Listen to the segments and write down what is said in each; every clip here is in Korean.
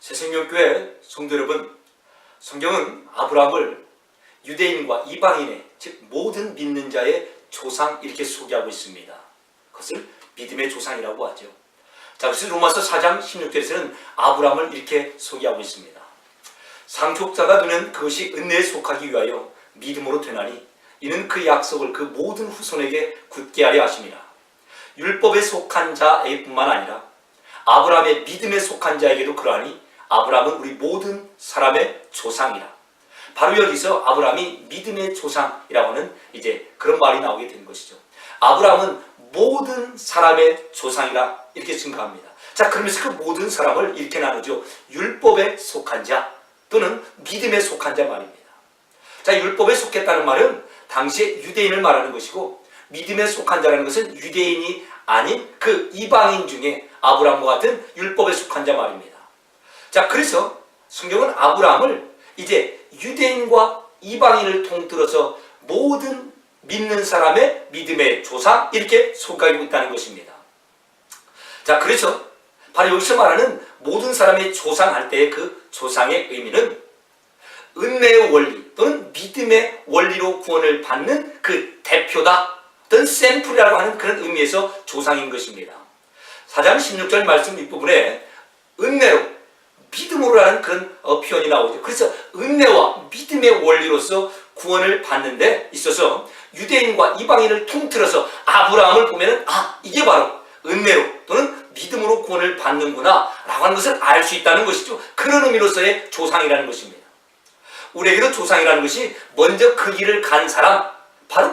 새생명교회 성도 여러분, 성경은 아브라함을 유대인과 이방인의 즉 모든 믿는 자의 조상 이렇게 소개하고 있습니다. 그것을 믿음의 조상이라고 하죠. 자, 그래서 로마서 4장 16절에서는 아브라함을 이렇게 소개하고 있습니다. 상속자가 되는 그것이 은혜에 속하기 위하여 믿음으로 되나니 이는 그 약속을 그 모든 후손에게 굳게 하려 하심이라. 율법에 속한 자에뿐만 아니라 아브라함의 믿음에 속한 자에게도 그러하니 아브라함은 우리 모든 사람의 조상이라. 바로 여기서 아브라함이 믿음의 조상이라고 하는 이제 그런 말이 나오게 되는 것이죠. 아브라함은 모든 사람의 조상이라 이렇게 증거합니다. 자, 그러면서 그 모든 사람을 이렇게 나누죠. 율법에 속한 자 또는 믿음에 속한 자 말입니다. 자, 율법에 속했다는 말은 당시에 유대인을 말하는 것이고, 믿음에 속한 자라는 것은 유대인이 아닌 그 이방인 중에 아브라함과 같은 율법에 속한 자 말입니다. 자, 그래서 성경은 아브라함을 이제 유대인과 이방인을 통틀어서 모든 믿는 사람의 믿음의 조상 이렇게 소개하고 있다는 것입니다. 자, 그래서 바로 여기서 말하는 모든 사람의 조상 할 때의 그 조상의 의미는 은혜의 원리 또는 믿음의 원리로 구원을 받는 그 대표다 또는 샘플이라고 하는 그런 의미에서 조상인 것입니다. 4장 16절 말씀 윗부분에 은혜로 믿음으로라는 그런 표현이 나오죠. 그래서 은혜와 믿음의 원리로서 구원을 받는 데 있어서 유대인과 이방인을 통틀어서 아브라함을 보면은 이게 바로 은혜로 또는 믿음으로 구원을 받는구나 라고 하는 것을 알 수 있다는 것이죠. 그런 의미로서의 조상이라는 것입니다. 우리에게도 조상이라는 것이 먼저 그 길을 간 사람,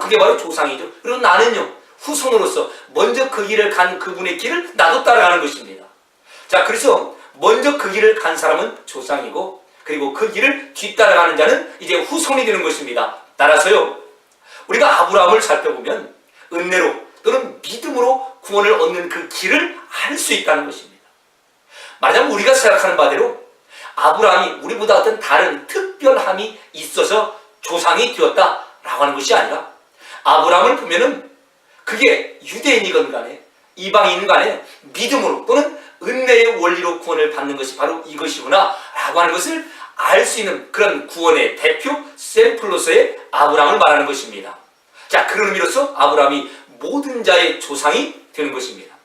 그게 바로 조상이죠. 그리고 나는요, 후손으로서 먼저 그 길을 간 그분의 길을 나도 따라가는 것입니다. 자, 그래서 먼저 그 길을 간 사람은 조상이고, 그리고 그 길을 뒤따라가는 자는 이제 후손이 되는 것입니다. 따라서요, 우리가 아브라함을 살펴보면 은혜로 또는 믿음으로 구원을 얻는 그 길을 알 수 있다는 것입니다. 말하자면 우리가 생각하는 바대로 아브라함이 우리보다 어떤 다른 특별함이 있어서 조상이 되었다라고 하는 것이 아니라, 아브라함을 보면은 그게 유대인이건 간에 이방인이건 간에 믿음으로 또는 은혜의 원리로 구원을 받는 것이 바로 이것이구나 라고 하는 것을 알 수 있는 그런 구원의 대표 샘플로서의 아브라함을 말하는 것입니다. 자, 그런 의미로서 아브라함이 모든 자의 조상이 되는 것입니다.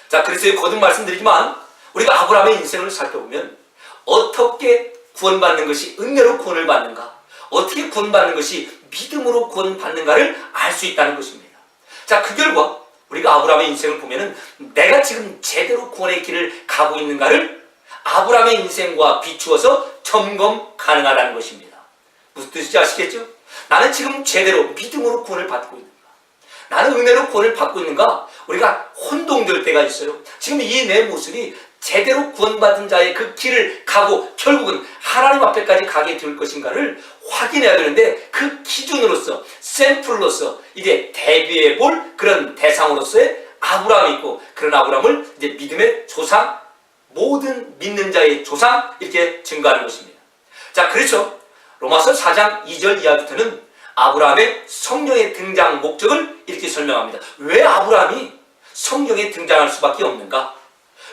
자, 그래서 거듭 말씀드리지만 우리가 아브라함의 인생을 살펴보면 어떻게 구원받는 것이 은혜로 구원을 받는가, 어떻게 구원받는 것이 믿음으로 구원받는가를 알 수 있다는 것입니다. 자, 그 결과 우리가 아브라함의 인생을 보면은 내가 지금 제대로 구원의 길을 가고 있는가를 아브라함의 인생과 비추어서 점검 가능하다는 것입니다. 무슨 뜻인지 아시겠죠? 나는 지금 제대로 믿음으로 구원을 받고 있는가? 나는 은혜로 구원을 받고 있는가? 우리가 혼동될 때가 있어요. 지금 이 내 모습이 제대로 구원받은 자의 그 길을 가고 결국은 하나님 앞에까지 가게 될 것인가를 확인해야 되는데, 그 기준으로서 샘플로서 이제 대비해 볼 그런 대상으로서의 아브라함이 있고, 그런 아브라함을 이제 믿음의 조상, 모든 믿는 자의 조상 이렇게 증거하는 것입니다. 자, 그래서 로마서 4장 2절 이하부터는 아브라함의 성경의 등장 목적을 이렇게 설명합니다. 왜 아브라함이 성경에 등장할 수밖에 없는가?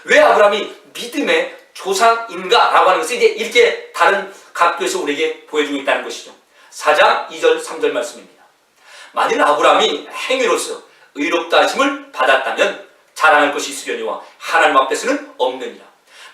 왜 아브라함이 믿음의 조상인가? 라고 하는 것을 이제 이렇게 다른 각도에서 우리에게 보여주고 있다는 것이죠. 4장 2절 3절 말씀입니다. 만일 아브라함이 행위로서 의롭다 하심을 받았다면 자랑할 것이 있으려니와 하나님 앞에서는 없느니라.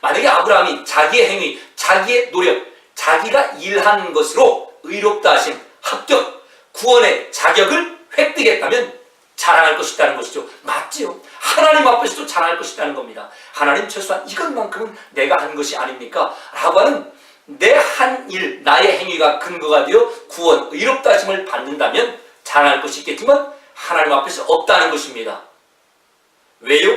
만약에 아브라함이 자기의 행위, 자기의 노력, 자기가 일한 것으로 의롭다 하심, 합격, 구원의 자격을 획득했다면 자랑할 것이 있다는 것이죠. 맞지요? 하나님 앞에서도 자랑할 것이 있다는 겁니다. 하나님 최소한 이것만큼은 내가 한 것이 아닙니까? 라고 하는 내 한 일, 나의 행위가 근거가 되어 구원, 의롭다 하심을 받는다면 자랑할 것이 있겠지만 하나님 앞에서 없다는 것입니다. 왜요?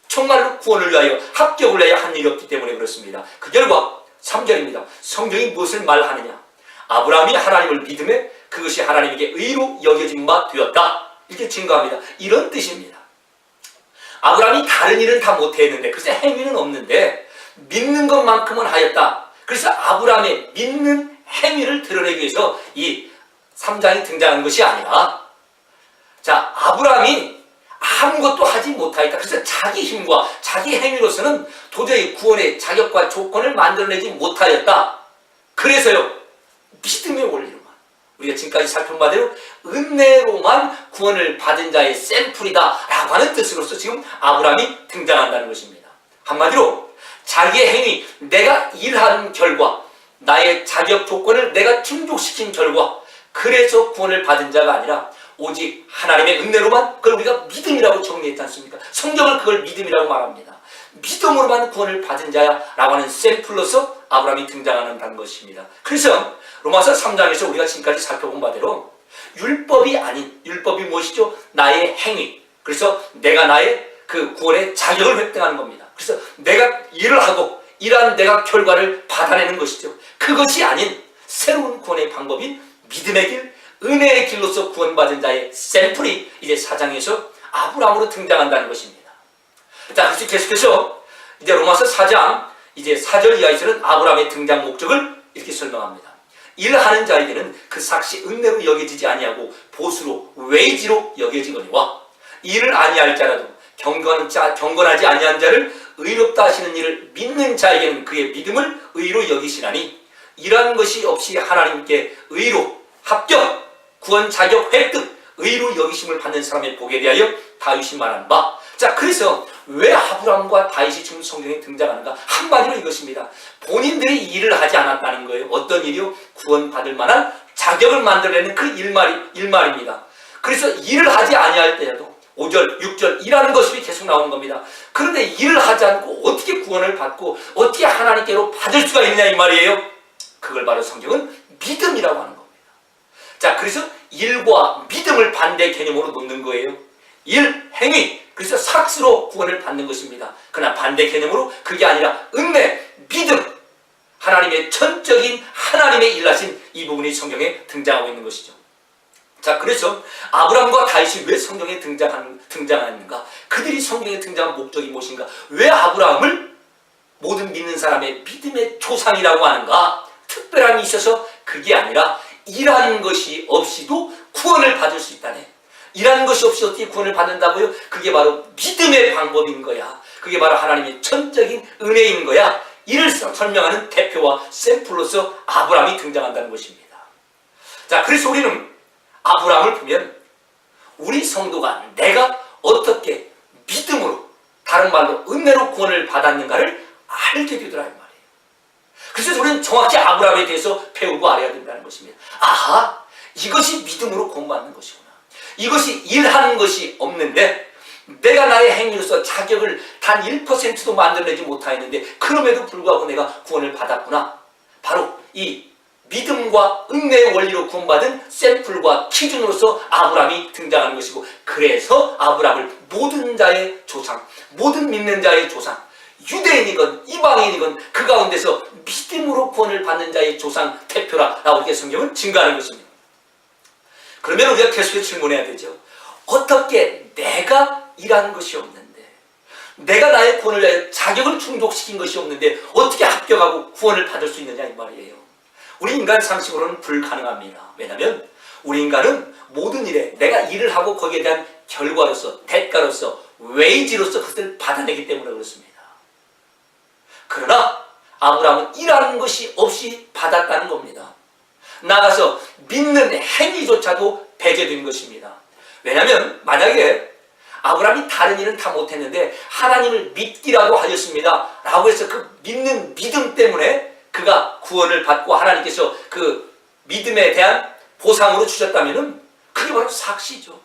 정말로 구원을 위하여, 합격을 위하여 한 일이 없기 때문에 그렇습니다. 그 결과 3절입니다. 성경이 무엇을 말하느냐? 아브라함이 하나님을 믿음에 그것이 하나님에게 의로 여겨진 바 되었다. 이렇게 증거합니다. 이런 뜻입니다. 아브라함이 다른 일은 다 못했는데, 그래서 행위는 없는데 믿는 것만큼은 하였다. 그래서 아브라함의 믿는 행위를 드러내기 위해서 이 3장이 등장한 것이 아니라, 자, 아브라함이 아무것도 하지 못하였다. 그래서 자기 힘과 자기 행위로서는 도저히 구원의 자격과 조건을 만들어내지 못하였다. 그래서요, 믿음의 원리로만, 우리가 지금까지 살펴본 바대로 은혜로만 구원을 받은 자의 샘플이다 라고 하는 뜻으로서 지금 아브라함이 등장한다는 것입니다. 한마디로 자기의 행위, 내가 일한 결과, 나의 자격 조건을 내가 충족시킨 결과, 그래서 구원을 받은 자가 아니라 오직 하나님의 은혜로만, 그걸 우리가 믿음이라고 정리했지 않습니까? 성경은 그걸 믿음이라고 말합니다. 믿음으로만 구원을 받은 자야라고 하는 샘플로서 아브라함이 등장하는 것입니다. 그래서 로마서 3장에서 우리가 지금까지 살펴본 바대로 율법이 아닌, 율법이 무엇이죠? 나의 행위. 그래서 내가 나의 그 구원의 자격을 획득하는 겁니다. 그래서 내가 일을 하고 일한 내가 결과를 받아내는 것이죠. 그것이 아닌 새로운 구원의 방법인 믿음의 길, 은혜의 길로서 구원받은 자의 샘플이 이제 4장에서 아브라함으로 등장한다는 것입니다. 자, 그래서 계속해서 이제 로마서 4장 이제 4절 이하에서는 아브라함의 등장 목적을 이렇게 설명합니다. 일하는 자에게는 그 삭시 은혜로 여겨지지 아니하고 보수로, 웨이지로 여겨지거니와 일을 아니할 자라도 경건하지 아니한 자를 의롭다 하시는 일을 믿는 자에게는 그의 믿음을 의로 여기시나니 일하는 것이 없이 하나님께 의로, 합격, 구원 자격 획득, 의로 여기심을 받는 사람의 복에 대하여 다윗이 말한 바. 자, 그래서 왜 아브라함과 다윗이 지금 성경에 등장하는가? 한마디로 이것입니다. 본인들이 일을 하지 않았다는 거예요. 어떤 일이요? 구원받을 만한 자격을 만들어내는 그 일말입니다. 그래서 일을 하지 아니할 때라도 5절, 6절 일하는 것이 계속 나오는 겁니다. 그런데 일을 하지 않고 어떻게 구원을 받고 어떻게 하나님께로 받을 수가 있느냐 이 말이에요. 그걸 바로 성경은 믿음이라고 하는 겁니다. 자, 그래서 일과 믿음을 반대 개념으로 놓는 거예요. 일, 행위, 그래서 삭스로 구원을 받는 것입니다. 그러나 반대 개념으로 그게 아니라 은혜, 믿음, 하나님의 전적인 하나님의 일하신 이 부분이 성경에 등장하고 있는 것이죠. 자, 그래서 아브라함과 다윗이 왜 성경에 등장하는가? 그들이 성경에 등장한 목적이 무엇인가? 왜 아브라함을 모든 믿는 사람의 믿음의 조상이라고 하는가? 특별함이 있어서 그게 아니라 일하는 것이 없이도 구원을 받을 수 있다네. 일하는 것이 없이 어떻게 구원을 받는다고요? 그게 바로 믿음의 방법인 거야. 그게 바로 하나님의 전적인 은혜인 거야. 이를 설명하는 대표와 샘플로서 아브라함이 등장한다는 것입니다. 자, 그래서 우리는 아브라함을 보면 우리 성도가 내가 어떻게 믿음으로, 다른 말로 은혜로 구원을 받았는가를 알게 되더라 이 말이에요. 그래서 우리는 정확히 아브라함에 대해서 배우고 알아야 된다는 것입니다. 아하, 이것이 믿음으로 구원받는 것이구나. 이것이 일하는 것이 없는데 내가 나의 행위로서 자격을 단 1%도 만들어내지 못하였는데 그럼에도 불구하고 내가 구원을 받았구나. 바로 이 믿음과 은혜의 원리로 구원받은 샘플과 기준으로서 아브라함이 등장하는 것이고, 그래서 아브라함을 모든 자의 조상, 모든 믿는 자의 조상, 유대인이건 이방인이건 그 가운데서 믿음으로 구원을 받는 자의 조상 대표라라고 이렇게 성경은 증거하는 것입니다. 그러면 우리가 계속해서 질문해야 되죠. 어떻게 내가 일한 것이 없는데, 내가 나의 구원을 위해 자격을 충족시킨 것이 없는데 어떻게 합격하고 구원을 받을 수 있느냐 이 말이에요. 우리 인간 상식으로는 불가능합니다. 왜냐하면 우리 인간은 모든 일에 내가 일을 하고 거기에 대한 결과로서, 대가로서, 웨이지로서 그것을 받아내기 때문에 그렇습니다. 그러나 아브라함은 일하는 것이 없이 받았다는 겁니다. 나가서 믿는 행위조차도 배제된 것입니다. 왜냐하면 만약에 아브라함이 다른 일은 다 못했는데 하나님을 믿기라도 하였습니다 라고 해서 그 믿는 믿음 때문에 그가 구원을 받고 하나님께서 그 믿음에 대한 보상으로 주셨다면 그게 바로 삭시죠.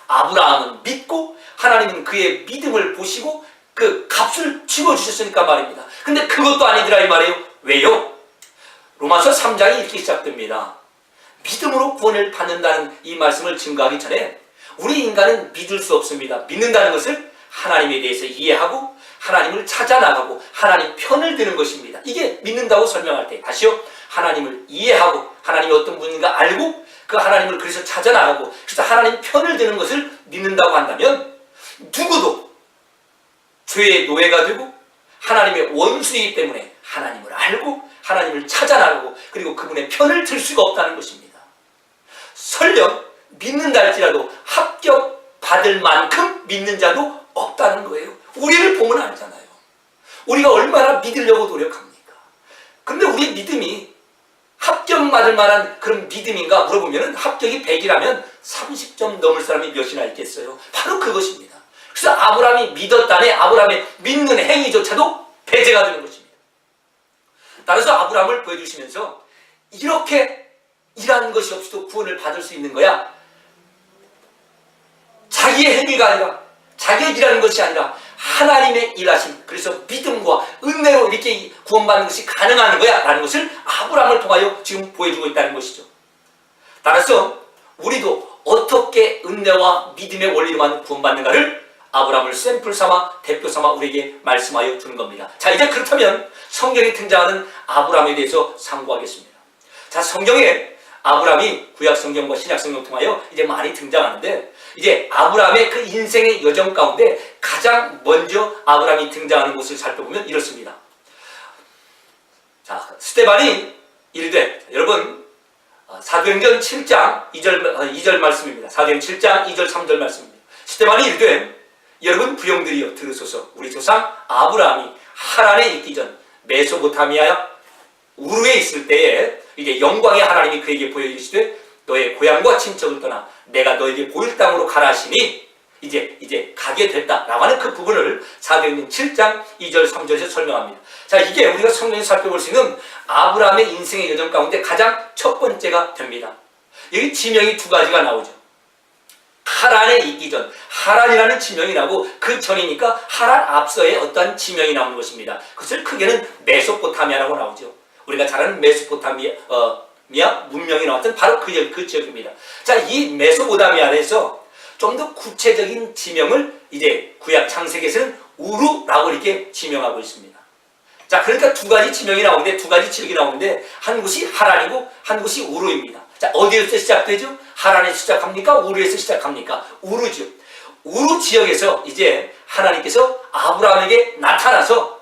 아브라함은 믿고 하나님은 그의 믿음을 보시고 그 값을 집어주셨으니까 말입니다. 근데 그것도 아니더라 이 말이에요. 왜요? 로마서 3장이 이렇게 시작됩니다. 믿음으로 구원을 받는다는 이 말씀을 증거하기 전에 우리 인간은 믿을 수 없습니다. 믿는다는 것을 하나님에 대해서 이해하고 하나님을 찾아나가고 하나님 편을 드는 것입니다. 이게 믿는다고 설명할 때, 다시요, 하나님을 이해하고 하나님이 어떤 분인가 알고 그 하나님을 그래서 찾아나가고 그래서 하나님 편을 드는 것을 믿는다고 한다면 누구도 죄의 노예가 되고 하나님의 원수이기 때문에 하나님을 알고 하나님을 찾아나가고 그리고 그분의 편을 들 수가 없다는 것입니다. 설령 믿는다 할지라도 합격 받을 만큼 믿는 자도 없다는 거예요. 우리를 보면 알잖아요. 우리가 얼마나 믿으려고 노력합니까? 근데 우리 믿음이 합격받을 만한 그런 믿음인가 물어보면 합격이 100이라면 30점 넘을 사람이 몇이나 있겠어요? 바로 그것입니다. 그래서 아브라함이 믿었다네 아브라함의 믿는 행위조차도 배제가 되는 것입니다. 따라서 아브라함을 보여주시면서 이렇게 일하는 것이 없이도 구원을 받을 수 있는 거야. 자기의 행위가 아니라 자기의 일하는 것이 아니라 하나님의 일하심, 그래서 믿음과 은혜로 이렇게 구원받는 것이 가능한 거야 라는 것을 아브라함을 통하여 지금 보여주고 있다는 것이죠. 따라서 우리도 어떻게 은혜와 믿음의 원리로만 구원받는가를 아브라함을 샘플 삼아 대표 삼아 우리에게 말씀하여 주는 겁니다. 자, 이제 그렇다면 성경에 등장하는 아브라함에 대해서 상고하겠습니다. 자, 성경에 아브라함이 구약성경과 신약성경 통하여 이제 많이 등장하는데, 이제 아브라함의 그 인생의 여정 가운데 가장 먼저 아브라함이 등장하는 곳을 살펴보면 이렇습니다. 자, 스데반이 이르되, 여러분 사도행전 7장 2절 말씀입니다. 사도행전 7장 2절 3절 말씀입니다. 스데반이 이르되, 여러분 부형들이여 들으소서. 우리 조상 아브라함이 하란에 있기 전 메소포타미아 우르에 있을 때에 이제 영광의 하나님이 그에게 보여 이르시되 너의 고향과 친척을 떠나 내가 너에게 보일 땅으로 가라 하시니 이제 가게 됐다라고 하는 그 부분을 사도행전 7장 2절 3절에서 설명합니다. 자, 이게 우리가 성경에서 살펴볼 수 있는 아브라함의 인생의 여정 가운데 가장 첫 번째가 됩니다. 여기 지명이 두 가지가 나오죠. 하란에 있기 전, 하란이라는 지명이 나오고 그 전이니까 하란 앞서의 어떠한 지명이 나오는 것입니다. 그것을 크게는 메소포타미아라고 나오죠. 우리가 잘 아는 메소포타미아 문명이 나왔던 바로 그 지역입니다. 자, 이 메소포타미아에서 좀 더 구체적인 지명을 이제 구약 창세기에서는 우루라고 이렇게 지명하고 있습니다. 자, 그러니까 두 가지 지명이 나오는데, 두 가지 지역이 나오는데 한 곳이 하란이고 한 곳이 우루입니다. 자, 어디에서 시작되죠? 하란에서 시작합니까? 우루에서 시작합니까? 우루죠. 우루 지역에서 이제 하나님께서 아브라함에게 나타나서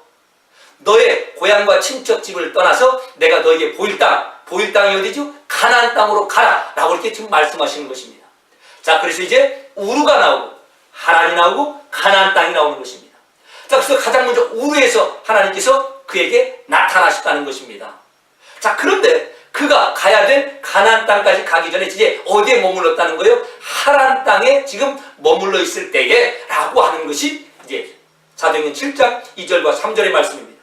너의 고향과 친척집을 떠나서 내가 너에게 보일 땅이 어디죠? 가나안 땅으로 가라 라고 이렇게 지금 말씀하시는 것입니다. 자, 그래서 이제 우루가 나오고 하란이 나오고 가나안 땅이 나오는 것입니다. 자, 그래서 가장 먼저 우루에서 하나님께서 그에게 나타나셨다는 것입니다. 자, 그런데 그가 가야 될 가나안 땅까지 가기 전에 이제 어디에 머물렀다는 거예요? 하란 땅에 지금 머물러 있을 때에 라고 하는 것이 이제 사도행전 7장 2절과 3절의 말씀입니다.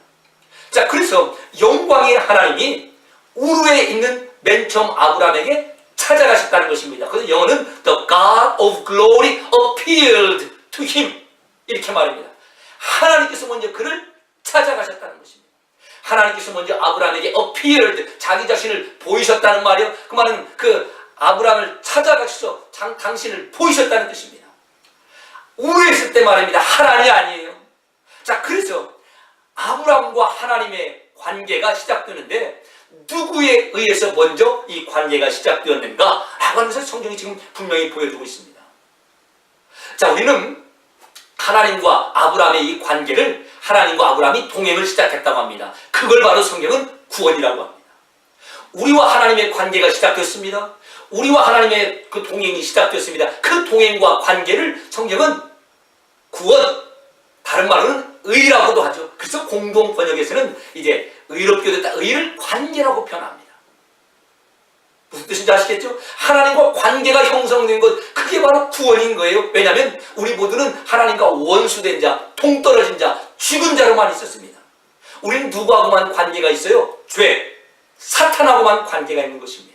자, 그래서 영광의 하나님이 우루에 있는 맨 처음 아브라함에게 찾아가셨다는 것입니다. 그래서 영어는 The God of Glory appeared to him 이렇게 말합니다. 하나님께서 먼저 그를 찾아가셨다는 것입니다. 하나님께서 먼저 아브라함에게 appeared, 자기 자신을 보이셨다는 말이요. 그 말은 그 아브라함을 찾아가셔서 당신을 보이셨다는 뜻입니다. 우루에 있을 때 말입니다. 하란이 아니에요. 자, 그래서 아브라함과 하나님의 관계가 시작되는데 누구에 의해서 먼저 이 관계가 시작되었는가 라고 하면서 성경이 지금 분명히 보여주고 있습니다. 자, 우리는 하나님과 아브라함의 이 관계를 하나님과 아브라함이 동행을 시작했다고 합니다. 그걸 바로 성경은 구원이라고 합니다. 우리와 하나님의 관계가 시작됐습니다. 우리와 하나님의 그 동행이 시작됐습니다. 그 동행과 관계를 성경은 구원, 다른 말로는 의라고도 하죠. 그래서 공동 번역에서는 이제 의롭게 됐다, 의를 관계라고 표현합니다. 무슨 뜻인지 아시겠죠? 하나님과 관계가 형성된 것, 그게 바로 구원인 거예요. 왜냐하면 우리 모두는 하나님과 원수된 자, 동떨어진 자, 죽은 자로만 있었습니다. 우리는 누구하고만 관계가 있어요? 죄, 사탄하고만 관계가 있는 것입니다.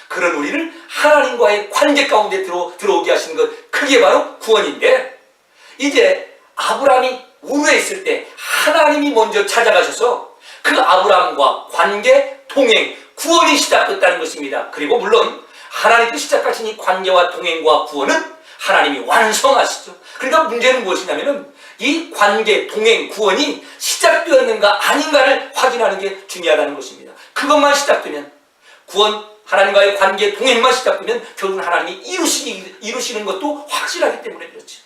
그런 우리를 하나님과의 관계 가운데 들어오게 하시는 것, 그게 바로 구원인데, 이제 아브라함이 우루에 있을 때 하나님이 먼저 찾아가셔서 그 아브라함과 관계, 동행, 구원이 시작됐다는 것입니다. 그리고 물론 하나님께 시작하신 이 관계와 동행과 구원은 하나님이 완성하시죠. 그러니까 문제는 무엇이냐면은 이 관계, 동행, 구원이 시작되었는가 아닌가를 확인하는 게 중요하다는 것입니다. 그것만 시작되면, 구원, 하나님과의 관계, 동행만 시작되면 결국은 하나님이 이루시는 것도 확실하기 때문에 그렇죠.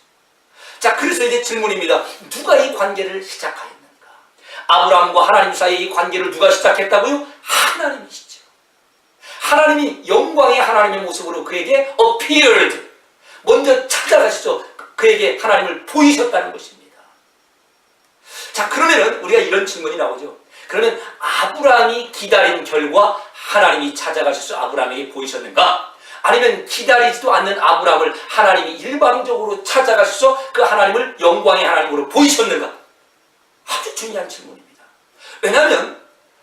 자, 그래서 이제 질문입니다. 누가 이 관계를 시작하였는가? 아브라함과 하나님 사이의 이 관계를 누가 시작했다고요? 하나님이시죠. 하나님이 영광의 하나님의 모습으로 그에게 appeared, 먼저 찾아가셔서 그에게 하나님을 보이셨다는 것입니다. 자, 그러면은 우리가 이런 질문이 나오죠. 그러면 아브라함이 기다린 결과 하나님이 찾아가셔서 아브라함에게 보이셨는가? 아니면 기다리지도 않는 아브라함을 하나님이 일방적으로 찾아가셔서 그 하나님을 영광의 하나님으로 보이셨는가? 아주 중요한 질문입니다. 왜냐하면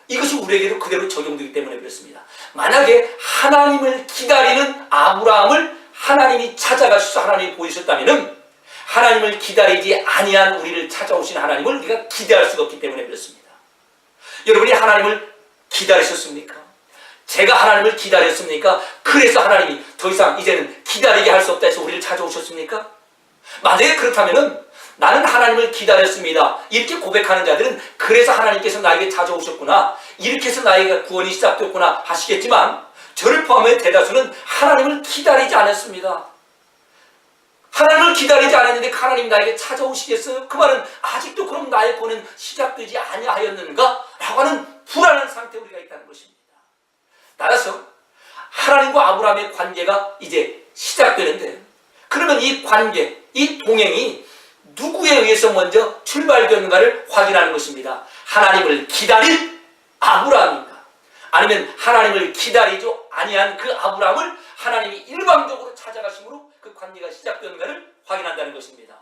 이것이 우리에게도 그대로 적용되기 때문에 그렇습니다. 만약에 하나님을 기다리는 아브라함을 하나님이 찾아가셔서 하나님이 보이셨다면 하나님을 기다리지 아니한 우리를 찾아오신 하나님을 우리가 기대할 수가 없기 때문에 그렇습니다. 여러분이 하나님을 기다리셨습니까? 제가 하나님을 기다렸습니까? 그래서 하나님이 더 이상 이제는 기다리게 할 수 없다 해서 우리를 찾아오셨습니까? 만약에 그렇다면 나는 하나님을 기다렸습니다. 이렇게 고백하는 자들은 그래서 하나님께서 나에게 찾아오셨구나, 이렇게 해서 나에게 구원이 시작됐구나 하시겠지만, 저를 포함해 대다수는 하나님을 기다리지 않았습니다. 하나님을 기다리지 않았는데 하나님이 나에게 찾아오시겠어요? 그 말은 아직도 그럼 나의 구원은 시작되지 아니하였는가? 라고 하는 불안한 상태에 우리가 있다는 것입니다. 따라서 하나님과 아브라함의 관계가 이제 시작되는데, 그러면 이 관계, 이 동행이 누구에 의해서 먼저 출발되었는가를 확인하는 것입니다. 하나님을 기다린 아브라함인가? 아니면 하나님을 기다리지 아니한 그 아브라함을 하나님이 일방적으로 찾아가심으로 그 관계가 시작되는가를 확인한다는 것입니다.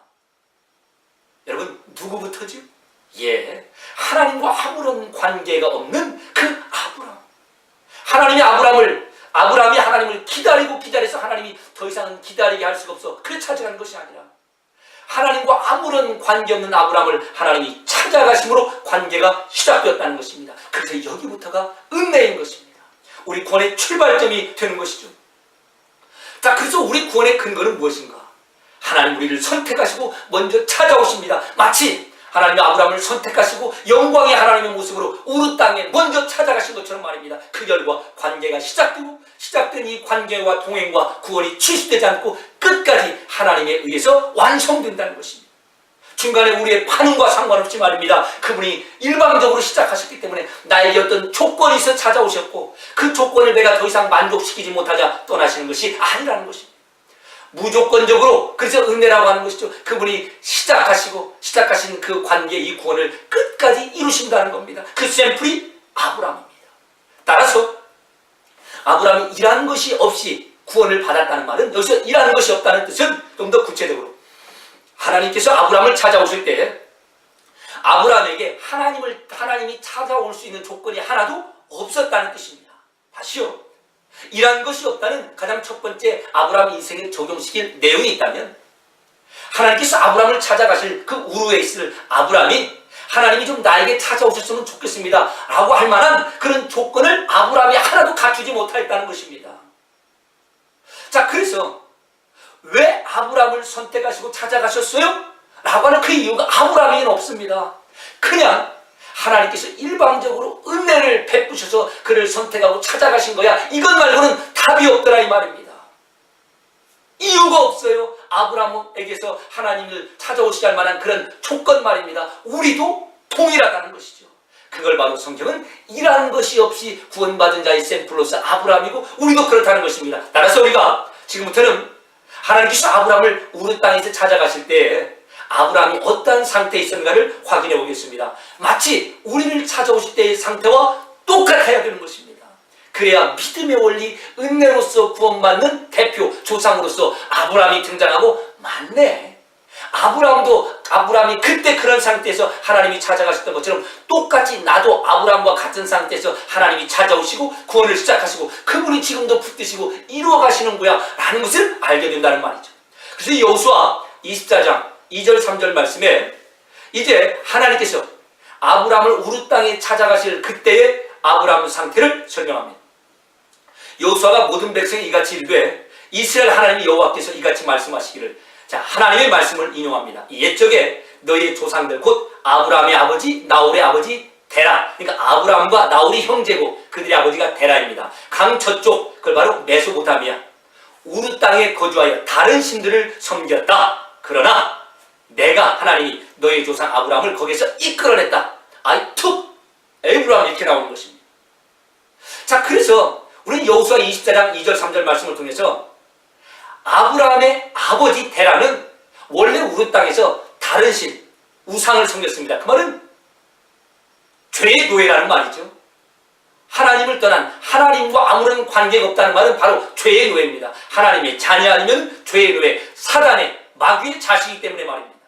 여러분, 누구부터죠? 예, 하나님과 아무런 관계가 없는 그 아브라함. 하나님이 아브라함이 하나님을 기다려서 하나님이 더 이상은 기다리게 할 수가 없어 그래 찾아간 것이 아니라, 하나님과 아무런 관계없는 아브라함을 하나님이 찾아가심으로 관계가 시작되었다는 것입니다. 그래서 여기부터가 은혜인 것입니다. 우리 구원의 출발점이 되는 것이죠. 자, 그래서 우리 구원의 근거는 무엇인가? 하나님 우리를 선택하시고 먼저 찾아오십니다. 마치 하나님이 아브라함을 선택하시고 영광의 하나님의 모습으로 우르 땅에 먼저 찾아가신 것처럼 말입니다. 그 결과 관계가 시작된 이 관계와 동행과 구원이 취소되지 않고 끝까지 하나님에 의해서 완성된다는 것입니다. 중간에 우리의 반응과 상관없이 말입니다. 그분이 일방적으로 시작하셨기 때문에 나에게 어떤 조건이 있어 찾아오셨고, 그 조건을 내가 더 이상 만족시키지 못하자 떠나시는 것이 아니라는 것입니다. 무조건적으로, 그래서 은혜라고 하는 것이죠. 그분이 시작하신 그 관계, 이 구원을 끝까지 이루신다는 겁니다. 그 샘플이 아브라함입니다. 따라서 아브라함이 일하는 것이 없이 구원을 받았다는 말은, 여기서 일하는 것이 없다는 뜻은 좀 더 구체적으로 하나님께서 아브라함을 찾아오실 때 아브라함에게 하나님이 찾아올 수 있는 조건이 하나도 없었다는 뜻입니다. 다시요, 일하는 것이 없다는 가장 첫 번째 아브라함 인생에 적용시킬 내용이 있다면, 하나님께서 아브라함을 찾아가실 그 우르에 있을 아브라함이 하나님이 좀 나에게 찾아오셨으면 좋겠습니다 라고 할 만한 그런 조건을 아브라함이 하나도 갖추지 못하였다는 것입니다. 자, 그래서 왜 아브라함을 선택하시고 찾아가셨어요? 라고 하는 그 이유가 아브라함에게는 없습니다. 그냥 하나님께서 일방적으로 은혜를 베푸셔서 그를 선택하고 찾아가신 거야, 이것 말고는 답이 없더라 이 말입니다. 이유가 없어요. 아브라함에게서 하나님을 찾아오시게 할 만한 그런 조건 말입니다. 우리도 동일하다는 것이죠. 그걸 바로 성경은 일하는 것이 없이 구원받은 자의 샘플로서 아브라함이고, 우리도 그렇다는 것입니다. 따라서 우리가 지금부터는 하나님께서 아브라함을 우르 땅에서 찾아가실 때 아브라함이 어떠한 상태에 있었는가를 확인해 보겠습니다. 마치 우리를 찾아오실 때의 상태와 똑같아야 되는 것입니다. 그래야 믿음의 원리, 은혜로서 구원받는 대표, 조상으로서 아브라함이 등장하고, 맞네, 아브라함이 그때 그런 상태에서 하나님이 찾아가셨던 것처럼 똑같이 나도 아브라함과 같은 상태에서 하나님이 찾아오시고 구원을 시작하시고 그분이 지금도 붙드시고 이루어 가시는 거야 라는 것을 알게 된다는 말이죠. 그래서 여호수아 24장 2절 3절 말씀에 이제 하나님께서 아브라함을 우르 땅에 찾아가실 그때의 아브라함 상태를 설명합니다. 여호수아가 모든 백성이 이같이 이르되 이스라엘 하나님 여호와께서 이같이 말씀하시기를, 자, 하나님의 말씀을 인용합니다. 옛적에 너희의 조상들 곧 아브라함의 아버지 나홀의 아버지 데라, 그러니까 아브라함과 나홀이 형제고 그들의 아버지가 데라입니다. 강 저쪽, 그걸 바로 메소포타미아 우르 땅에 거주하여 다른 신들을 섬겼다. 그러나 내가 하나님이 너희의 조상 아브라함을 거기에서 이끌어냈다. I took Abraham, 이렇게 나오는 것입니다. 자, 그래서 우리는 여호수아 24장 2절 3절 말씀을 통해서 아브라함의 아버지 데라는 원래 우르 땅에서 다른 신, 우상을 섬겼습니다. 그 말은 죄의 노예라는 말이죠. 하나님을 떠난, 하나님과 아무런 관계가 없다는 말은 바로 죄의 노예입니다. 하나님의 자녀 아니면 죄의 노예, 사단의 마귀의 자식이기 때문에 말입니다.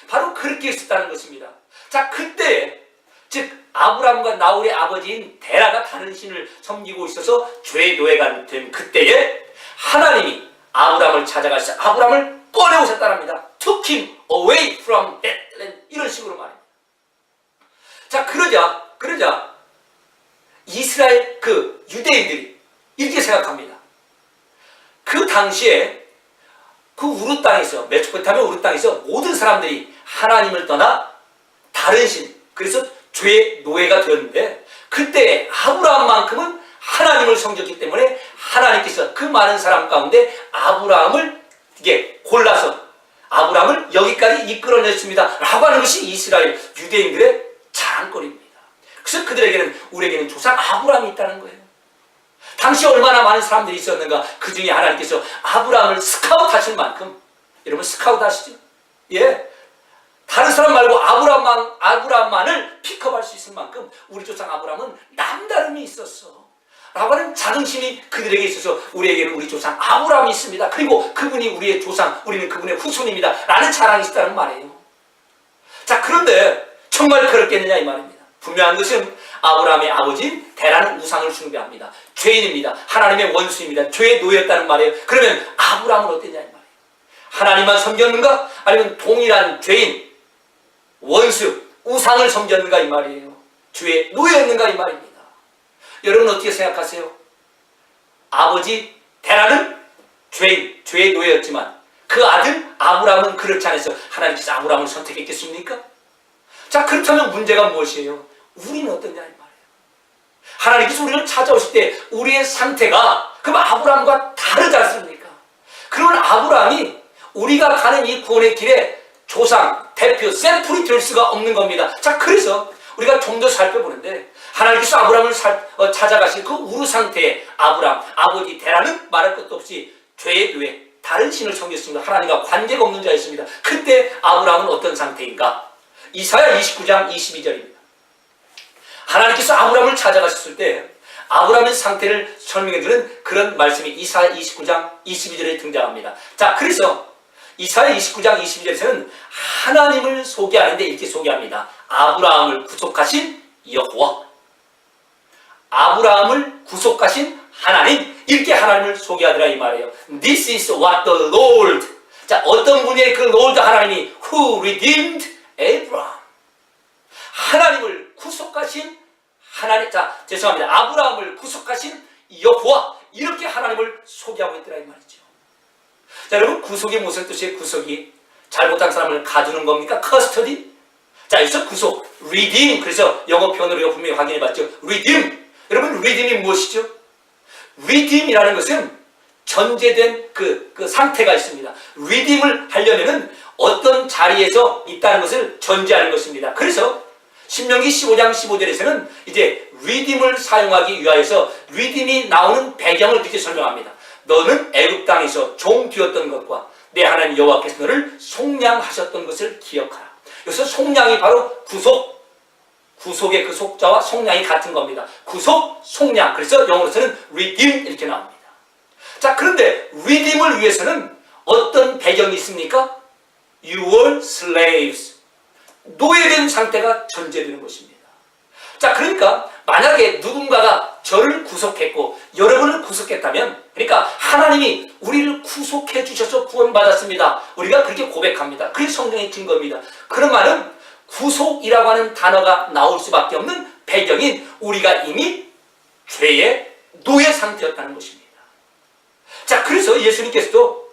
바로 그렇게 있었다는 것입니다. 자, 그때 즉 아브라함과 나홀의 아버지인 데라가 다른 신을 섬기고 있어서 죄의 노예가 된 그때에 하나님이 아브라함을 찾아가서 아브라함을 꺼내오셨다랍니다. Took him away from that land. 이런 식으로 말입니다. 자, 그러자 이스라엘 그 유대인들이 이렇게 생각합니다. 그 당시에 그 우르 땅에서, 메소포타미아 우르 땅에서 모든 사람들이 하나님을 떠나 다른 신, 그래서 죄의 노예가 되었는데, 그때 아브라함만큼은 하나님을 섬겼기 때문에 하나님께서 그 많은 사람 가운데 아브라함을 이게 골라서 아브라함을 여기까지 이끌어냈습니다 라고 하는 것이 이스라엘 유대인들의 자랑거리입니다. 그래서 그들에게는, 우리에게는 조상 아브라함이 있다는 거예요. 당시 얼마나 많은 사람들이 있었는가. 그 중에 하나님께서 아브라함을 스카우트 하실 만큼, 여러분 스카우트 하시죠? 예. 다른 사람 말고 아브라함만을 픽업할 수 있을 만큼 우리 조상 아브라함은 남다름이 있었어 라고 하는 자긍심이 그들에게 있어서 우리에게는 우리 조상 아브라함이 있습니다. 그리고 그분이 우리의 조상, 우리는 그분의 후손입니다 라는 자랑이 있다는 말이에요. 자, 그런데 정말 그렇겠느냐 이 말입니다. 분명한 것은 아브라함의 아버지인 데라는 우상을 숭배합니다. 죄인입니다. 하나님의 원수입니다. 죄의 노예였다는 말이에요. 그러면 아브라함은 어땠냐 이 말이에요. 하나님만 섬겼는가? 아니면 동일한 죄인, 원수, 우상을 섬겼는가 이 말이에요. 죄의 노예였는가 이 말입니다. 여러분 어떻게 생각하세요? 아버지 데라는 죄인, 죄의 노예였지만 그 아들 아브라함은 그렇지 않아서 하나님께서 아브라함을 선택했겠습니까? 자, 그렇다면 문제가 무엇이에요? 우리는 어떠냐 이 말이에요. 하나님께서 우리를 찾아오실 때 우리의 상태가 그럼 아브라함과 다르지 않습니까? 그러면 아브라함이 우리가 가는 이 구원의 길에 조상, 대표, 샘플이 될 수가 없는 겁니다. 자, 그래서 우리가 좀 더 살펴보는데 하나님께서 아브라함을 찾아가신 그 우르 상태에 아브라함, 아버지 데라는 말할 것도 없이 죄의 노예, 다른 신을 섬겼습니다. 하나님과 관계가 없는 자였습니다. 그때 아브라함은 어떤 상태인가? 이사야 29장 22절입니다. 하나님께서 아브라함을 찾아가셨을 때 아브라함의 상태를 설명해주는 그런 말씀이 이사야 29장 22절에 등장합니다. 자, 그래서 이사야 29장 22절에서는 하나님을 소개하는데 이렇게 소개합니다. 아브라함을 구속하신 여호와, 아브라함을 구속하신 하나님, 이렇게 하나님을 소개하더라 이 말이에요. This is what the Lord. 자, 어떤 분의 그 Lord 하나님이 who redeemed Abraham. 하나님을 구속하신 하나님, 자, 죄송합니다. 아브라함을 구속하신 여호와, 이렇게 하나님을 소개하고 있더라 이 말이죠. 자, 여러분 구속이 무슨 뜻이에요? 구속이 잘못한 사람을 가두는 겁니까? 커스터디? 자, 여기서 구속, redeem. 그래서 영어 표현으로 분명히 확인해 봤죠. redeem. 여러분 redeem이 무엇이죠? redeem이라는 것은 전제된 그 상태가 있습니다. redeem을 하려면은 어떤 자리에서 있다는 것을 전제하는 것입니다. 그래서 신명기 15장 15절에서는 이제 redeem을 사용하기 위하여서 redeem이 나오는 배경을 이렇게 설명합니다. 너는 애굽 땅에서 종 되었던 것과 내 하나님 여호와께서 너를 속량하셨던 것을 기억하라. 여기서 속량이 바로 구속, 구속의 그 속자와 속량이 같은 겁니다. 구속, 속량. 그래서 영어로서는 redeem 이렇게 나옵니다. 자, 그런데 redeem을 위해서는 어떤 배경이 있습니까? You were slaves. 노예된 상태가 전제되는 것입니다. 자, 그러니까 만약에 누군가가 저를 구속했고 여러분을 구속했다면, 그러니까 하나님이 우리를 구속해 주셔서 구원받았습니다. 우리가 그렇게 고백합니다. 그게 성경의 증거입니다. 그런 말은 구속이라고 하는 단어가 나올 수밖에 없는 배경인 우리가 이미 죄의 노예 상태였다는 것입니다. 자, 그래서 예수님께서도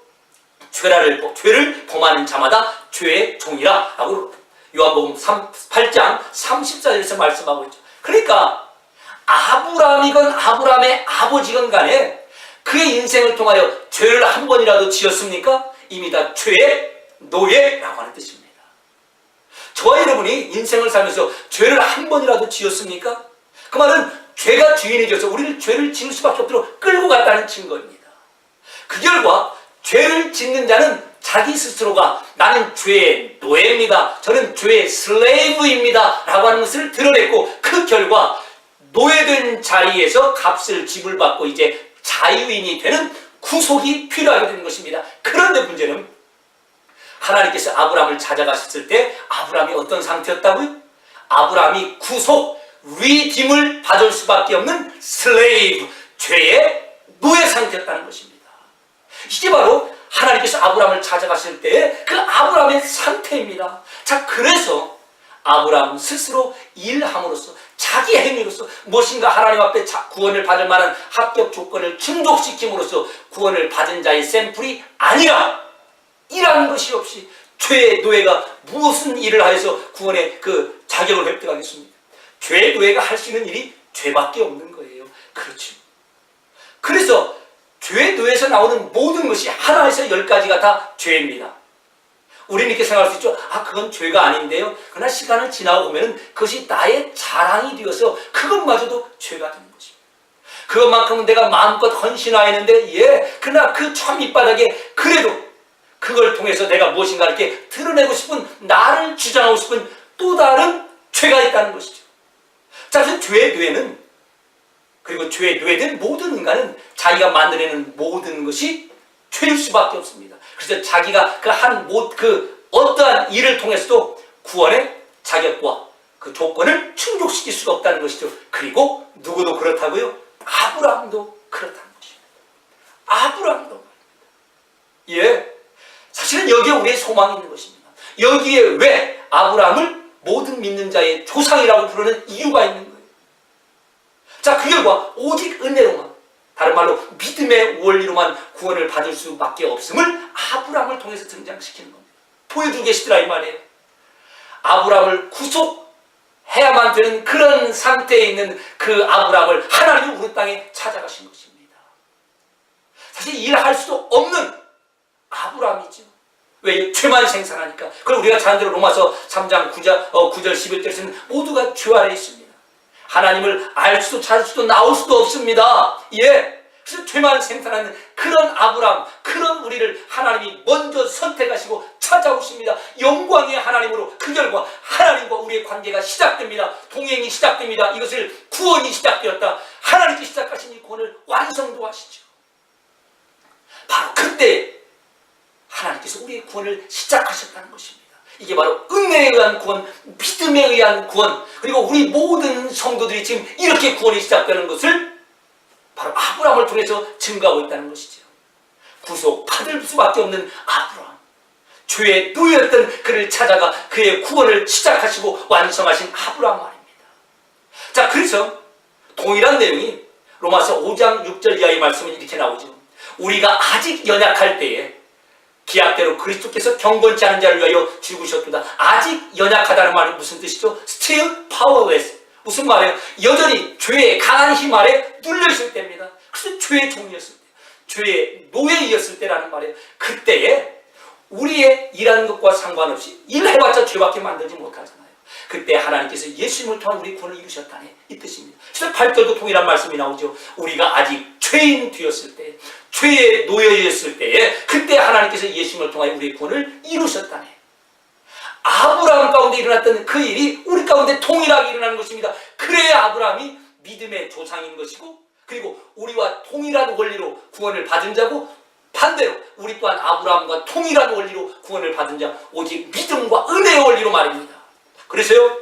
죄를 범하는 자마다 죄의 종이라 라고 요한복음 8장 34절에서 말씀하고 있죠. 그러니까 아브라함이건 아브라함의 아버지건 간에 그의 인생을 통하여 죄를 한 번이라도 지었습니까? 이미 다 죄의 노예라고 하는 뜻입니다. 저와 여러분이 인생을 살면서 죄를 한 번이라도 지었습니까? 그 말은 죄가 주인이 되어서 우리를 죄를 지을 수밖에 없도록 끌고 갔다는 증거입니다. 그 결과 죄를 짓는 자는 자기 스스로가 나는 죄의 노예입니다. 저는 죄의 슬레이브입니다. 라고 하는 것을 드러냈고 그 결과 노예된 자리에서 값을 지불받고 이제 자유인이 되는 구속이 필요하게 되는 것입니다. 그런데 문제는 하나님께서 아브라함을 찾아가셨을 때 아브라함이 어떤 상태였다고요? 아브라함이 구속, 리딤을 받을 수밖에 없는 슬레이브, 죄의 노예 상태였다는 것입니다. 이게 바로 하나님께서 아브라함을 찾아가실 때의 그 아브라함의 상태입니다. 자, 그래서 아브라함 스스로 일함으로써 자기 행위로서 무엇인가 하나님 앞에 구원을 받을 만한 합격 조건을 충족시킴으로써 구원을 받은 자의 샘플이 아니라 일하는 것이 없이 죄의 노예가 무슨 일을 하여서 구원의 그 자격을 획득하겠습니까? 죄의 노예가 할 수 있는 일이 죄밖에 없는 거예요. 그렇죠. 그래서 죄의 노예에서 나오는 모든 것이 하나에서 10가지가 다 죄입니다. 우리는 이렇게 생각할 수 있죠. 아, 그건 죄가 아닌데요. 그러나 시간을 지나고 보면 그것이 나의 자랑이 되어서 그것마저도 죄가 되는 것입니다. 그것만큼은 내가 마음껏 헌신하였는데 그러나 그 참 밑바닥에 그래도 그걸 통해서 내가 무엇인가 이렇게 드러내고 싶은, 나를 주장하고 싶은 또 다른 죄가 있다는 것이죠. 자, 그래서 죄의 노예는, 그리고 죄의 노예된 모든 인간은 자기가 만들어내는 모든 것이 죄일 수밖에 없습니다. 그래서 자기가 그 어떠한 일을 통해서도 구원의 자격과 그 조건을 충족시킬 수가 없다는 것이죠. 그리고 누구도 그렇다고요? 아브라함도 그렇다는 것입니다. 아브라함도. 예. 사실은 여기에 우리의 소망이 있는 것입니다. 여기에 왜 아브라함을 모든 믿는 자의 조상이라고 부르는 이유가 있는 거예요. 자, 그 결과 오직 은혜로만, 다른 말로 믿음의 원리로만 구원을 받을 수밖에 없음을 아브라함을 통해서 등장시키는 겁니다. 보여주고 계시더라 이 말이에요. 아브라함을 구속해야만 되는 그런 상태에 있는 그 아브라함을 하나님이 우리 땅에 찾아가신 것입니다. 사실 일할 수도 없는 아브라함이죠. 왜? 죄만 생산하니까. 그걸 우리가 잘 아는 대로 로마서 3장 9절 11절에서는 모두가 죄 아래 있습니다. 하나님을 알 수도 찾을 수도 나올 수도 없습니다. 예. 그래서 죄만 생산하는 그런 아브라함, 그런 우리를 하나님이 먼저 선택하시고 찾아오십니다. 영광의 하나님으로 그 결과 하나님과 우리의 관계가 시작됩니다. 동행이 시작됩니다. 이것을 구원이 시작되었다. 하나님께 시작하신 이 구원을 완성도 하시죠. 바로 그때 하나님께서 우리의 구원을 시작하셨다는 것입니다. 이게 바로 은혜에 의한 구원, 믿음에 의한 구원, 그리고 우리 모든 성도들이 지금 이렇게 구원이 시작되는 것을 바로 아브라함을 통해서 증거하고 있다는 것이죠. 구속받을 수밖에 없는 아브라함, 죄의 노예였던 그를 찾아가 그의 구원을 시작하시고 완성하신 아브라함 말입니다. 자, 그래서 동일한 내용이 로마서 5장 6절 이하의 말씀은 이렇게 나오죠. 우리가 아직 연약할 때에 기약대로 그리스도께서 경건치 않은 자를 위하여 죽으셨도다. 아직 연약하다는 말은 무슨 뜻이죠? Still powerless. 무슨 말이에요? 여전히 죄의 강한 힘 아래 눌려있을 때입니다. 그래서 죄의 종이었을 때, 죄의 노예이었을 때라는 말이에요. 그때에 우리의 일하는 것과 상관없이 일해봤자 죄밖에 만들지 못하잖아요. 그때 하나님께서 예수님을 통한 우리 구원을 이루셨다네, 이 뜻입니다. 그래서 8절도 동일한 말씀이 나오죠. 우리가 아직 죄인 되었을 때, 죄의 노예였을 때에 그때 하나님께서 예수님을 통하여 우리의 구원을 이루셨다네. 아브라함 가운데 일어났던 그 일이 우리 가운데 동일하게 일어나는 것입니다. 그래야 아브라함이 믿음의 조상인 것이고, 그리고 우리와 동일한 원리로 구원을 받은 자고, 반대로 우리 또한 아브라함과 동일한 원리로 구원을 받은 자, 오직 믿음과 은혜의 원리로 말입니다. 그래서요,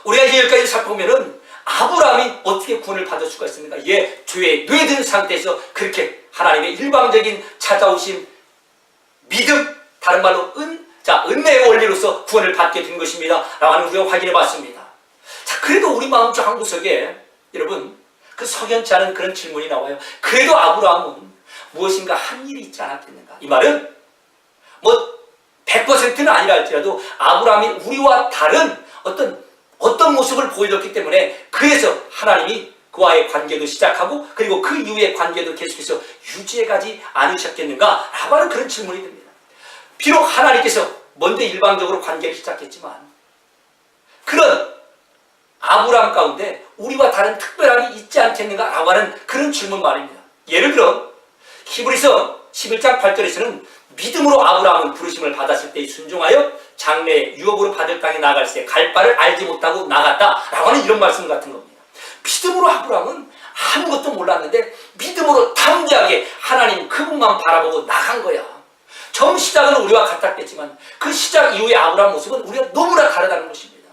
우리가 이제 여기까지 살펴보면은 아브라함이 어떻게 구원을 받을 수가 있습니까? 예, 죄에 뇌든 상태에서 그렇게 하나님의 일방적인 찾아오신 믿음, 다른 말로 은혜의 원리로서 구원을 받게 된 것입니다. 라고 하는 우리가 확인해 봤습니다. 자, 그래도 우리 마음 저 한 구석에 여러분, 그 석연치 않은 그런 질문이 나와요. 그래도 아브라함은 무엇인가 한 일이 있지 않았겠는가? 이 말은 뭐 100%는 아니라 할지라도 아브라함이 우리와 다른 어떤 모습을 보여줬기 때문에 그래서 하나님이 그와의 관계도 시작하고 그리고 그 이후의 관계도 계속해서 유지해가지 않으셨겠는가? 라고 하는 그런 질문이 듭니다. 비록 하나님께서 먼저 일방적으로 관계를 시작했지만 그런 아브라함 가운데 우리와 다른 특별함이 있지 않겠는가? 라고 하는 그런 질문 말입니다. 예를 들어 히브리서 11장 8절에서는 믿음으로 아브라함은 부르심을 받았을 때 순종하여 장래에 유업으로 받을 땅에 나갈 때 갈 바를 알지 못하고 나갔다라고 하는 이런 말씀 같은 겁니다. 믿음으로 아브라함은 아무것도 몰랐는데 믿음으로 담대하게 하나님 그분만 바라보고 나간 거야. 처음 시작은 우리와 같았겠지만 그 시작 이후의 아브라함 모습은 우리가 너무나 다르다는 것입니다.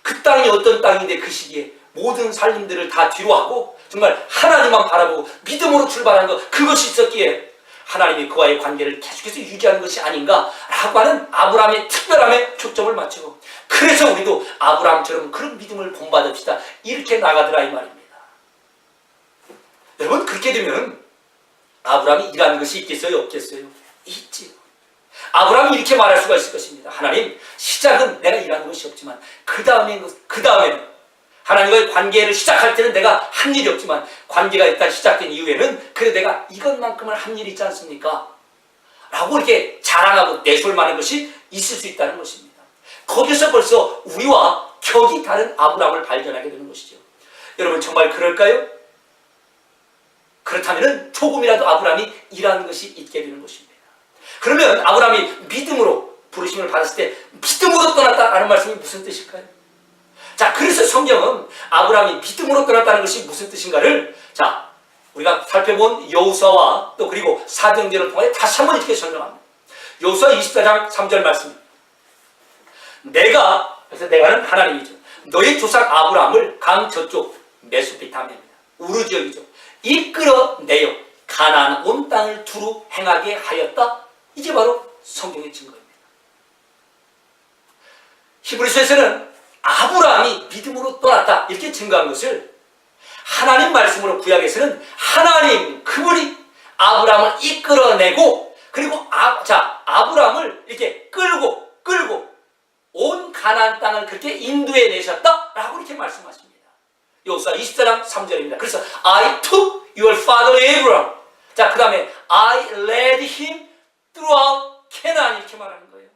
그 땅이 어떤 땅인데 그 시기에 모든 살림들을 다 뒤로하고 정말 하나님만 바라보고 믿음으로 출발한 것, 그것이 있었기에 하나님이 그와의 관계를 계속해서 유지하는 것이 아닌가라고 하는 아브라함의 특별함에 초점을 맞추고, 그래서 우리도 아브라함처럼 그런 믿음을 본받읍시다 이렇게 나가더라 이 말입니다. 여러분, 그렇게 되면 아브라함이 일하는 것이 있겠어요 없겠어요? 있지요. 아브라함이 이렇게 말할 수가 있을 것입니다. 하나님, 시작은 내가 일하는 것이 없지만 그 다음에는 하나님과의 관계를 시작할 때는 내가 한 일이 없지만 관계가 일단 시작된 이후에는 그래도 내가 이것만큼은 한 일이 있지 않습니까? 라고 이렇게 자랑하고 내세울만한 것이 있을 수 있다는 것입니다. 거기서 벌써 우리와 격이 다른 아브라함을 발견하게 되는 것이죠. 여러분, 정말 그럴까요? 그렇다면 조금이라도 아브라함이 일하는 것이 있게 되는 것입니다. 그러면 아브라함이 믿음으로 부르심을 받았을 때 믿음으로 떠났다라는 말씀이 무슨 뜻일까요? 자, 그래서 성경은 아브라함이 믿음으로 떠났다는 것이 무슨 뜻인가를 우리가 살펴본 여호수아와 또 그리고 사도행전을 통해 다시 한번 이렇게 설명합니다. 여호수아 24장 3절 말씀. 그래서 내가는 하나님이죠. 너의 조상 아브라함을 강 저쪽 메소포타미아입니다. 우르 지역이죠. 이끌어내어 가나안 온 땅을 두루 행하게 하였다. 이게 바로 성경의 증거입니다. 히브리서에서는 아브라함이 믿음으로 떠났다 이렇게 증거한 것을 하나님 말씀으로 구약에서는 하나님 그분이 아브라함을 이끌어내고 그리고 아브라함을 이렇게 끌고 온 가나안 땅을 그렇게 인도해 내셨다라고 이렇게 말씀하십니다. 여호수아 24장 3절입니다. 그래서 I took your father Abraham. 그 다음에 I led him throughout Canaan 이렇게 말하는 거예요.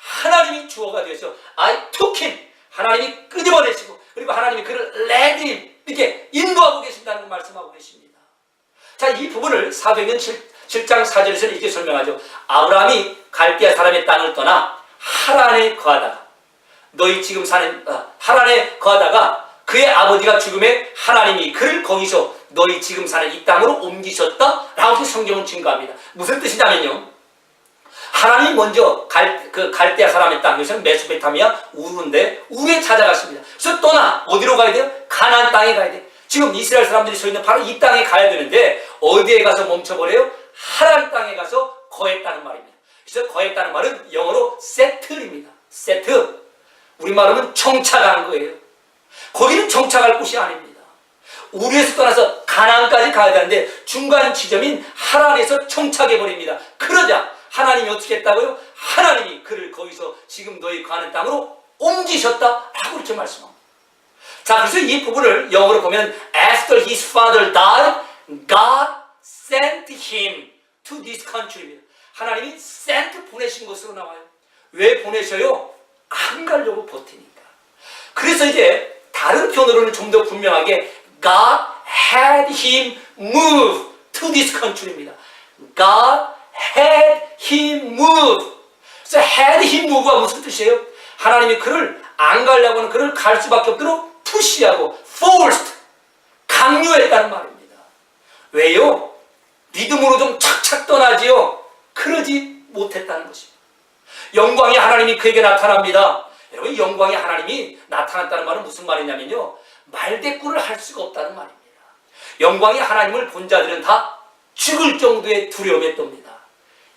하나님이 주어가 되어서 I took him. 하나님이 끄집어내시고 그리고 하나님이 그를 led him 이렇게 인도하고 계신다는 말씀하고 계십니다. 이 부분을 사도행전 7장 4절에서는 이렇게 설명하죠. 아브라함이 갈대아 사람의 땅을 떠나 하란에 거하다가 너희 지금 사는 하란에 거하다가 그의 아버지가 죽음에 하나님이 그를 거기서 너희 지금 사는 이 땅으로 옮기셨다라고 성경은 증거합니다. 무슨 뜻이냐면요, 하나님이 먼저 갈대아 사람의 땅, 여기서는 메소포타미아 우르인데 우르에 찾아갔습니다. 그래서 떠나 어디로 가야 돼요? 가나안 땅에 가야 돼. 지금 이스라엘 사람들이 서 있는 바로 이 땅에 가야 되는데 어디에 가서 멈춰버려요? 하란 땅에 가서 거했다는 말입니다. 그래서 거했다는 말은 영어로 세틀입니다. 세트. 우리말로는 정착한 거예요. 거기는 정착할 곳이 아닙니다. 우르에서 떠나서 가나안까지 가야 되는데 중간 지점인 하란에서 정착해버립니다. 그러자 하나님이 어떻게 했다고요? 하나님이 그를 거기서 지금 너희 가는 땅으로 옮기셨다라고 이렇게 말씀합니다. 그래서 이 부분을 영어로 보면 After his father died, God sent him to this country입니다. 하나님이 sent 보내신 것으로 나와요. 왜 보내셔요? 안 가려고 버티니까. 그래서 이제 다른 표현으로는 좀 더 분명하게 God had him move to this country입니다. God had him move. 그래서 had him move가 무슨 뜻이에요? 하나님이 그를 안 가려고 하는 그를 갈 수밖에 없도록 푸시하고 forced, 강요했다는 말입니다. 왜요? 믿음으로 좀 착착 떠나지요? 그러지 못했다는 것입니다. 영광의 하나님이 그에게 나타납니다. 여러분, 영광의 하나님이 나타났다는 말은 무슨 말이냐면요, 말대꾸를 할 수가 없다는 말입니다. 영광의 하나님을 본 자들은 다 죽을 정도의 두려움에 떱니다.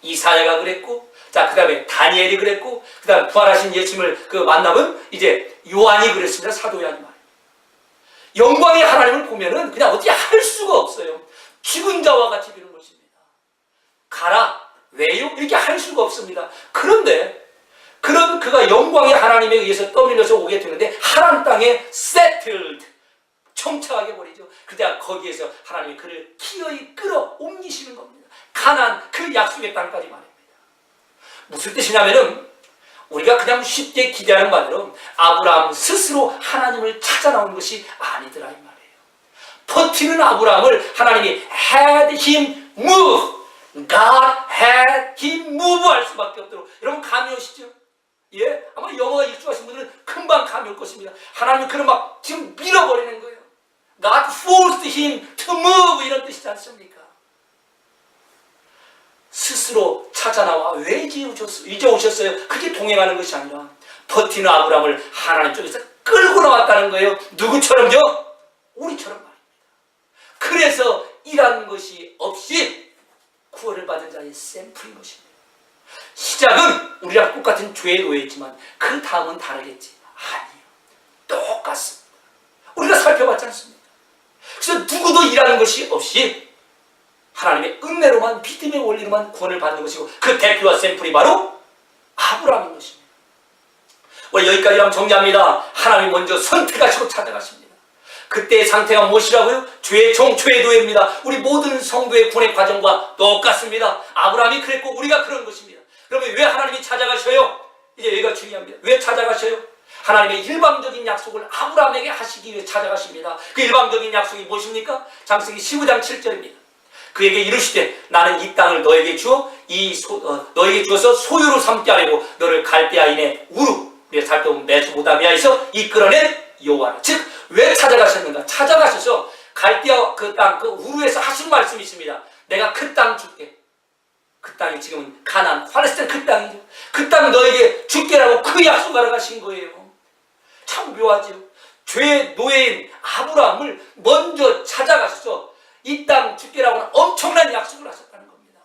이사야가 그랬고, 그 다음에 다니엘이 그랬고, 그 다음에 부활하신 예수님을 만나면 이제 요한이 그랬습니다. 사도 요한이 말입니다. 영광의 하나님을 보면은 그냥 어떻게 할 수가 없어요. 죽은 자와 같이 되는 것입니다. 가라. 왜요? 이렇게 할 수가 없습니다. 그런데 그런 그가 영광의 하나님에 의해서 떠밀려서 오게 되는데 하란 땅에 settled, 정착하게 버리죠. 그때 거기에서 하나님이 그를 기어이 끌어 옮기시는 겁니다. 가나안 그 약속의 땅까지 말입니다. 무슨 뜻이냐면은 우리가 그냥 쉽게 기대하는 바대로 아브라함 스스로 하나님을 찾아 나온 것이 아니더라 이 말이에요. 버티는 아브라함을 하나님이 had him move, God had him move할 수밖에 없도록. 여러분 감이 오시죠? 예? 아마 영어가 익숙하신 분들은 금방 감이 올 것입니다. 하나님이 그를 막 지금 밀어버리는 거예요. God forced him to move 이런 뜻이지 않습니까? 스스로 찾아 나와 왜 이제 오셨어요? 그게 동행하는 것이 아니라 버티는 아브라함을 하나님 쪽에서 끌고 나왔다는 거예요. 누구처럼요? 우리처럼 말입니다. 그래서 일하는 것이 없이 구원을 받은 자의 샘플인 것입니다. 시작은 우리랑 똑같은 죄에 놓여있지만 그 다음은 다르겠지. 아니에요. 똑같습니다. 우리가 살펴봤지 않습니까? 그래서 누구도 일하는 것이 없이 하나님의 은혜로만 믿음의 원리로만 구원을 받는 것이고 그 대표와 샘플이 바로 아브라함인 것입니다. 오늘 여기까지 하면 정리합니다. 하나님이 먼저 선택하시고 찾아가십니다. 그때의 상태가 무엇이라고요? 죄의 종, 죄의 노예입니다. 우리 모든 성도의 구원의 과정과 똑같습니다. 아브라함이 그랬고 우리가 그런 것입니다. 그러면 왜 하나님이 찾아가셔요? 이제 여기가 중요합니다. 왜 찾아가셔요? 하나님의 일방적인 약속을 아브라함에게 하시기 위해 찾아가십니다. 그 일방적인 약속이 무엇입니까? 창세기 15장 7절입니다. 그에게 이르시되 나는 이 땅을 너에게 주어 너에게 주어서 소유로 삼게 하려고 너를 갈대아인의 우루 우리가 살펴본 메소포타미아에서 이끌어낸 여호와라. 즉 왜 찾아가셨는가? 찾아가셔서 갈대아 그 땅 그 우루에서 하신 말씀이 있습니다. 내가 그 땅 줄게. 그 땅이 지금은 가나안 팔레스타인 그 땅이죠. 그 땅 너에게 줄게라고 그 약속하러 가신 거예요. 참 묘하죠. 죄의 노예인 아브라함을 먼저 찾아가셔서 이 땅 줄게라고 하는 엄청난 약속을 하셨다는 겁니다.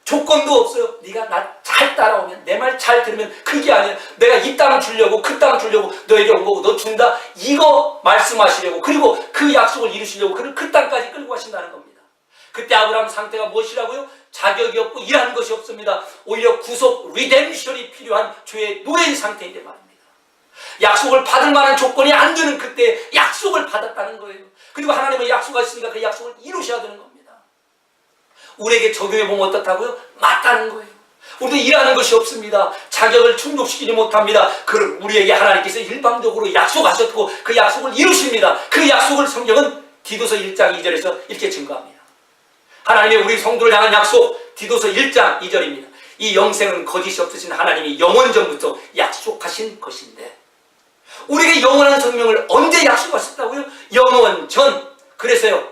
조건도 없어요. 네가 나 잘 따라오면 내 말 잘 들으면 그게 아니라 내가 이 땅 주려고 그 땅 주려고 너에게 온 거고 너 준다 이거 말씀하시려고 그리고 그 약속을 이루시려고 그를 그 땅까지 끌고 가신다는 겁니다. 그때 아브라함 상태가 무엇이라고요? 자격이 없고 일하는 것이 없습니다. 오히려 구속 리뎀션이 필요한 죄의 노예인 상태인데 말입니다. 약속을 받을 만한 조건이 안 되는 그때 약속을 받았다는 거예요. 그리고 하나님의 약속하셨으니까 그 약속을 이루셔야 되는 겁니다. 우리에게 적용해 보면 어떻다고요? 맞다는 거예요. 우리도 일하는 것이 없습니다. 자격을 충족시키지 못합니다. 그럼 우리에게 하나님께서 일방적으로 약속하셨고 그 약속을 이루십니다. 그 약속을 성경은 디도서 1장 2절에서 이렇게 증거합니다. 하나님의 우리 성도를 향한 약속 디도서 1장 2절입니다. 이 영생은 거짓이 없으신 하나님이 영원전부터 약속하신 것인데 우리에게 영원한 생명을 언제 약속하셨다고요? 영원전. 그래서요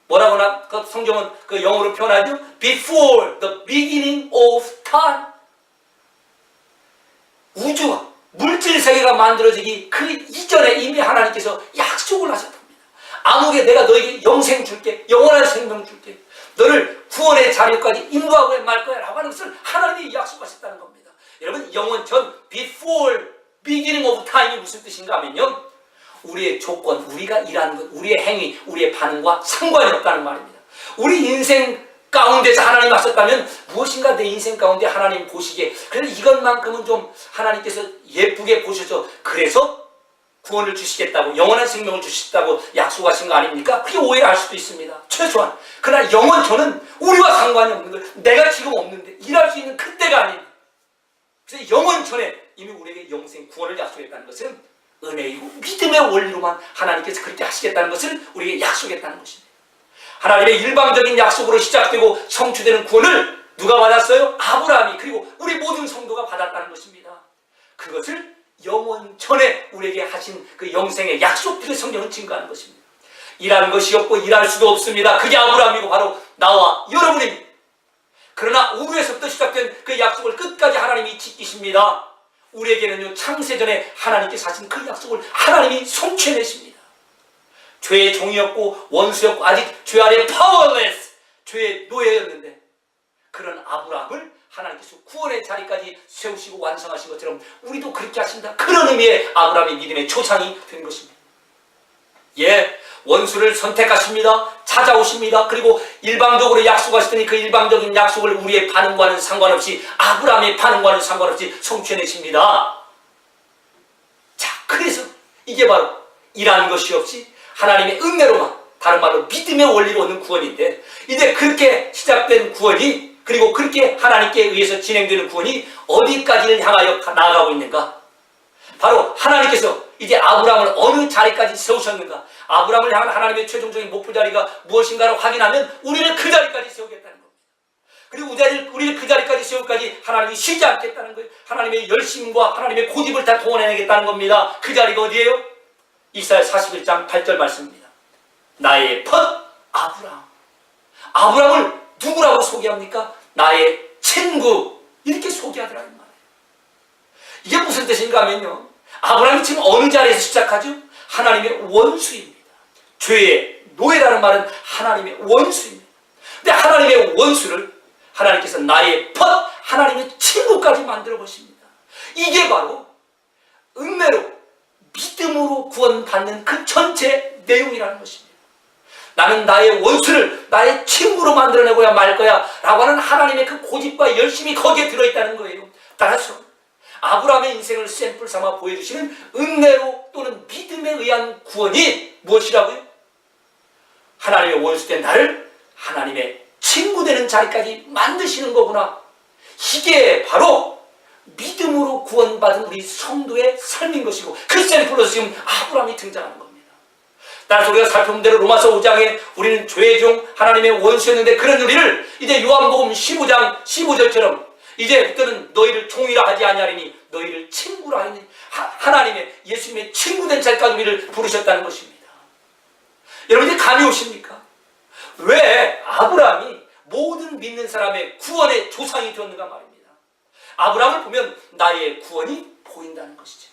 뭐라고나 그 성경은 그 영어로 표현하죠. Before the beginning of time. 우주와 물질 세계가 만들어지기 그 이전에 이미 하나님께서 약속을 하셨답니다. 아무개 내가 너에게 영생 줄게, 영원한 생명 줄게, 너를 구원의 자리까지 인도하고 말 거야 라고 하는 것을 하나님이 약속하셨다는 겁니다. 여러분 영원전 before beginning of time이 무슨 뜻인가 하면요 우리의 조건, 우리가 일하는 것, 우리의 행위, 우리의 반응과 상관이 없다는 말입니다. 우리 인생 가운데서 하나님 하셨다면 무엇인가 내 인생 가운데 하나님 보시기에 그래서 이것만큼은 좀 하나님께서 예쁘게 보셔서 그래서 구원을 주시겠다고 영원한 생명을 주시겠다고 약속하신 거 아닙니까? 그게 오해를 할 수도 있습니다. 최소한. 그러나 영원전은 우리와 상관이 없는 거예요. 내가 지금 없는데 일할 수 있는 그때가 아닙니다. 그래서 영원전에 이미 우리에게 영생 구원을 약속했다는 것은 은혜이고 믿음의 원리로만 하나님께서 그렇게 하시겠다는 것을 우리에게 약속했다는 것입니다. 하나님의 일방적인 약속으로 시작되고 성취되는 구원을 누가 받았어요? 아브라함이 그리고 우리 모든 성도가 받았다는 것입니다. 그것을 영원 전에 우리에게 하신 그 영생의 약속들을 성경은 증거하는 것입니다. 일하는 것이 없고 일할 수도 없습니다. 그게 아브라함이고 바로 나와 여러분입니다. 그러나 우주에서부터 시작된 그 약속을 끝까지 하나님이 지키십니다. 우리에게는요 창세전에 하나님께서 하신 그 약속을 하나님이 성취해내십니다. 죄의 종이었고 원수였고 아직 죄 아래 파워레스 죄의 노예였는데 그런 아브라함을 하나님께서 구원의 자리까지 세우시고 완성하신 것처럼 우리도 그렇게 하신다. 그런 의미의 아브라함의 믿음의 조상이 된 것입니다. 예, 원수를 선택하십니다. 찾아오십니다. 그리고 일방적으로 약속하시더니 그 일방적인 약속을 우리의 반응과는 상관없이 아브라함의 반응과는 상관없이 성취해내십니다. 자, 그래서 이게 바로 일하는 것이 없이 하나님의 은혜로만 다른 말로 믿음의 원리로 얻는 구원인데 이제 그렇게 시작된 구원이 그리고 그렇게 하나님께 의해서 진행되는 구원이 어디까지를 향하여 나아가고 있는가? 바로 하나님께서 이제 아브라함을 어느 자리까지 세우셨는가? 아브라함을 향한 하나님의 최종적인 목표 자리가 무엇인가를 확인하면 우리를 그 자리까지 세우겠다는 겁니다. 그리고 우리를 그 자리까지 세우기까지 하나님이 쉬지 않겠다는 거예요. 하나님의 열심과 하나님의 고집을 다 동원해내겠다는 겁니다. 그 자리가 어디예요? 이사야 41장 8절 말씀입니다. 나의 펫 아브라함. 아브라함을 누구라고 소개합니까? 나의 친구. 이렇게 소개하더라는 말이에요. 이게 무슨 뜻인가 하면요, 아브라함이 지금 어느 자리에서 시작하죠? 하나님의 원수입니다. 죄의 노예라는 말은 하나님의 원수입니다. 근데 하나님의 원수를 하나님께서 나의 펫, 하나님의 친구까지 만들어 보십니다. 이게 바로 은혜로 믿음으로 구원받는 그 전체 내용이라는 것입니다. 나는 나의 원수를 나의 친구로 만들어내고야 말 거야 라고 하는 하나님의 그 고집과 열심이 거기에 들어있다는 거예요. 따라서 아브라함의 인생을 샘플 삼아 보여주시는 은혜로 또는 믿음에 의한 구원이 무엇이라고요? 하나님의 원수된 나를 하나님의 친구 되는 자리까지 만드시는 거구나. 이게 바로 믿음으로 구원받은 우리 성도의 삶인 것이고, 그 샘플로서 지금 아브라함이 등장하는 겁니다. 따라서 우리가 살펴본 대로 로마서 5장에 우리는 죄의 종 하나님의 원수였는데, 그런 우리를 이제 요한복음 15장 15절처럼 이제부터는 너희를 종이라 하지 아니하리니 너희를 친구라 하니, 하나님의 예수님의 친구된 자리까지 우리를 부르셨다는 것입니다. 여러분, 이제 감이 오십니까? 왜 아브라함이 모든 믿는 사람의 구원의 조상이 되었는가 말입니다. 아브라함을 보면 나의 구원이 보인다는 것이죠.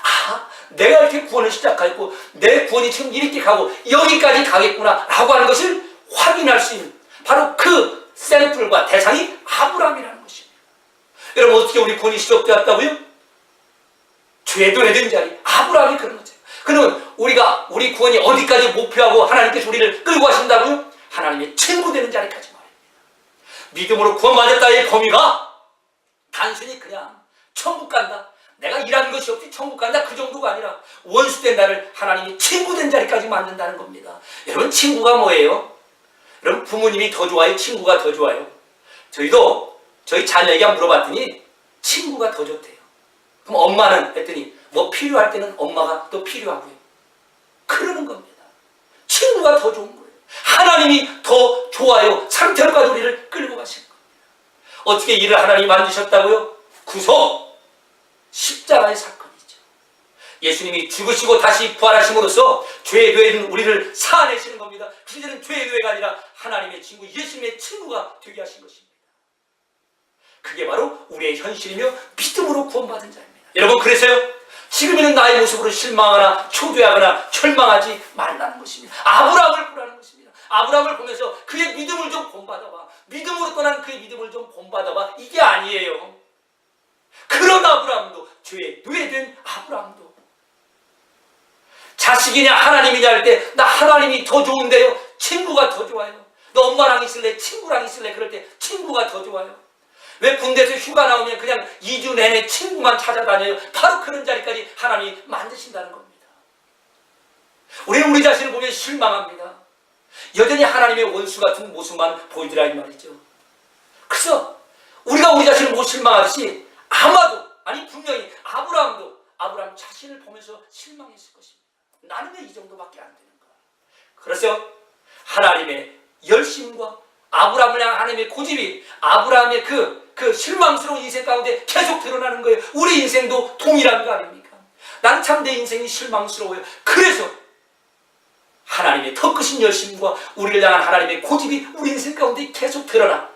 아, 내가 이렇게 구원을 시작했고 내 구원이 지금 이렇게 가고 여기까지 가겠구나 라고 하는 것을 확인할 수 있는 바로 그 샘플과 대상이 아브라함이라는 것입니다. 여러분, 어떻게 우리 구원이 시작되었다고요? 죄도 내든 자리, 아브라함이 그런 거죠. 그러면 우리 구원이 어디까지 목표하고 하나님께서 우리를 끌고 가신다고요? 하나님의 친구 되는 자리까지 말입니다. 믿음으로 구원받았다의 범위가 단순히 그냥 천국 간다, 내가 일하는 것이 없이 천국 간다, 그 정도가 아니라 원수된 나를 하나님이 친구 된 자리까지 만든다는 겁니다. 여러분, 친구가 뭐예요? 여러분, 부모님이 더 좋아요? 친구가 더 좋아요? 저희도 저희 자녀에게 물어봤더니 친구가 더 좋대요. 그럼 엄마는? 했더니 뭐 필요할 때는 엄마가 또 필요하고요. 그러는 겁니다. 친구가 더 좋은 거예요. 하나님이 더 좋아요. 상태로까지 우리를 끌고 가신 겁니다. 어떻게 이를 하나님이 만드셨다고요? 구속, 십자가의 사건이죠. 예수님이 죽으시고 다시 부활하심으로써 죄의 뇌인 우리를 사내시는 겁니다. 이제는 죄의 뇌가 아니라 하나님의 친구, 예수님의 친구가 되게 하신 것입니다. 그게 바로 우리의 현실이며 믿음으로 구원받은 자입니다. 여러분, 그래서요, 지금 있는 나의 모습으로 실망하거나 초조해하거나 절망하지 말라는 것입니다. 아브라함을 보라는 것입니다. 아브라함을 보면서 그의 믿음을 좀 본받아봐. 믿음으로 떠난 그의 믿음을 좀 본받아봐. 이게 아니에요. 그런 아브라함도, 죄에 뇌된 아브라함도 자식이냐 하나님이냐 할 때 나 하나님이 더 좋은데요, 친구가 더 좋아요. 너 엄마랑 있을래? 친구랑 있을래? 그럴 때 친구가 더 좋아요. 왜 군대에서 휴가 나오면 그냥 2주 내내 친구만 찾아다녀요? 바로 그런 자리까지 하나님이 만드신다는 겁니다. 우리는 우리 자신을 보면 실망합니다. 여전히 하나님의 원수 같은 모습만 보이더라 이 말이죠. 그래서 우리가 우리 자신을 보고 실망하듯이 아마도, 아니 분명히 아브라함도 아브라함 자신을 보면서 실망했을 것입니다. 나는 왜 이 정도밖에 안 되는가? 그래서 하나님의 열심과 아브라함을 향한 하나님의 고집이 아브라함의 그 실망스러운 인생 가운데 계속 드러나는 거예요. 우리 인생도 동일한 거 아닙니까? 난 참 내 인생이 실망스러워요. 그래서 하나님의 더 크신 열심과 우리를 향한 하나님의 고집이 우리 인생 가운데 계속 드러나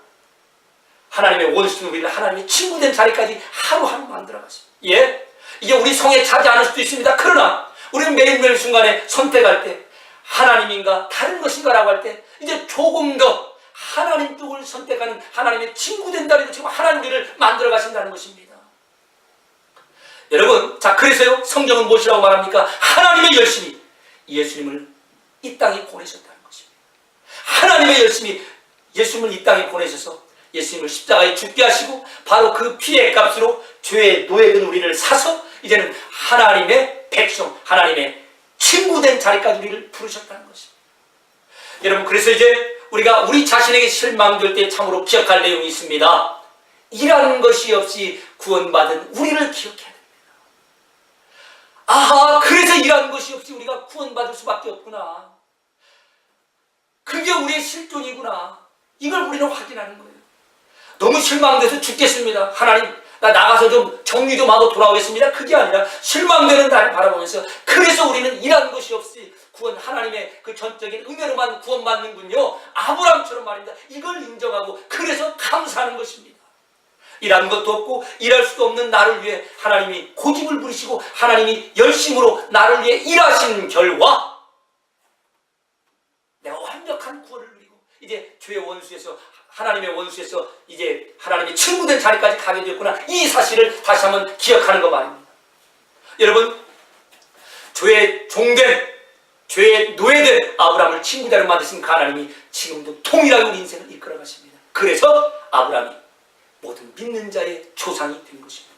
하나님의 원수는 우리를 하나님의 친구된 자리까지 하루하루 만들어가십니다. 예? 이게 우리 성에 차지 않을 수도 있습니다. 그러나 우리는 매일매일 순간에 선택할 때 하나님인가 다른 것인가 라고 할 때 이제 조금 더 하나님 쪽을 선택하는 하나님의 친구된 자리로 지금 하나님 우리를 만들어 가신다는 것입니다. 여러분, 자, 그래서요, 성경은 무엇이라고 말합니까? 하나님의 열심히 예수님을 이 땅에 보내셨다는 것입니다. 하나님의 열심히 예수님을 이 땅에 보내셔서 예수님을 십자가에 죽게 하시고 바로 그 피의 값으로 죄의 노예된 우리를 사서 이제는 하나님의 백성, 하나님의 친구된 자리까지 우리를 부르셨다는 것입니다. 여러분, 그래서 이제 우리가 우리 자신에게 실망될 때 참으로 기억할 내용이 있습니다. 일하는 것이 없이 구원받은 우리를 기억해야 됩니다. 아하, 그래서 일하는 것이 없이 우리가 구원받을 수밖에 없구나. 그게 우리의 실존이구나. 이걸 우리는 확인하는 거예요. 너무 실망돼서 죽겠습니다. 하나님, 나 나가서 좀 정리 좀 하고 돌아오겠습니다. 그게 아니라 실망되는 나를 바라보면서, 그래서 우리는 일하는 것이 없이 구원, 하나님의 그 전적인 은혜로만 구원받는군요. 아브라함처럼 말입니다. 이걸 인정하고 그래서 감사하는 것입니다. 일하는 것도 없고 일할 수도 없는 나를 위해 하나님이 고집을 부리시고 하나님이 열심으로 나를 위해 일하신 결과 내가 완벽한 구원을 누리고 이제 죄의 원수에서, 하나님의 원수에서 이제 하나님의 친구된 자리까지 가게 되었구나. 이 사실을 다시 한번 기억하는 것 말입니다. 여러분, 죄의 종된, 죄의 노예된 아브라함을 친구대로 만드신 그 하나님이 지금도 동일하게 우리 인생을 이끌어 가십니다. 그래서 아브라함이 모든 믿는 자의 조상이 된 것입니다.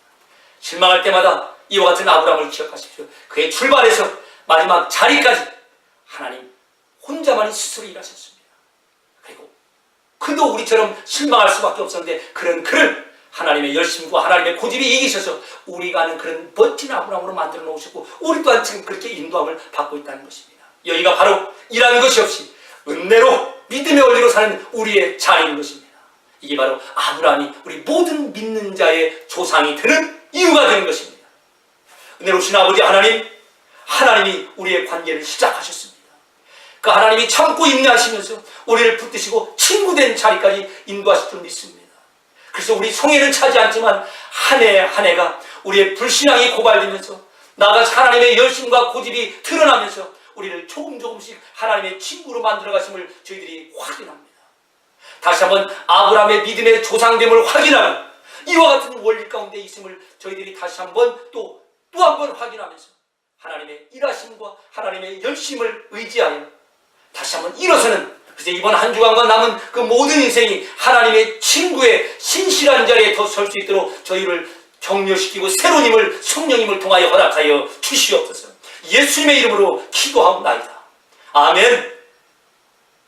실망할 때마다 이와 같은 아브라함을 기억하십시오. 그의 출발에서 마지막 자리까지 하나님 혼자만이 스스로 일하셨습니다. 그리고 그도 우리처럼 실망할 수밖에 없었는데 그런 그를 하나님의 열심과 하나님의 고집이 이기셔서 우리가 아는 그런 멋진 아브라함으로 만들어 놓으셨고 우리 또한 지금 그렇게 인도함을 받고 있다는 것입니다. 여기가 바로 일하는 것이 없이 은혜로 믿음의 원리로 사는 우리의 자리인 것입니다. 이게 바로 아브라함이 우리 모든 믿는 자의 조상이 되는 이유가 되는 것입니다. 은혜로우신 아버지 하나님, 하나님이 우리의 관계를 시작하셨습니다. 그 하나님이 참고 인내하시면서 우리를 붙드시고 친구된 자리까지 인도하실 줄 믿습니다. 그래서 우리 성회는 차지 않지만 한 해 한 해가 우리의 불신앙이 고발되면서 나아가서 하나님의 열심과 고집이 드러나면서 우리를 조금씩 하나님의 친구로 만들어 가심을 저희들이 확인합니다. 다시 한번 아브라함의 믿음의 조상됨을 확인하는 이와 같은 원리 가운데 있음을 저희들이 다시 한번 또 한 번 확인하면서 하나님의 일하심과 하나님의 열심을 의지하여 다시 한번 일어서는, 그래서 이번 한 주간과 남은 그 모든 인생이 하나님의 친구의 신실한 자리에 더 설 수 있도록 저희를 격려시키고 새로운 힘을 성령님을 통하여 허락하여 주시옵소서. 예수님의 이름으로 기도하옵나이다. 아멘.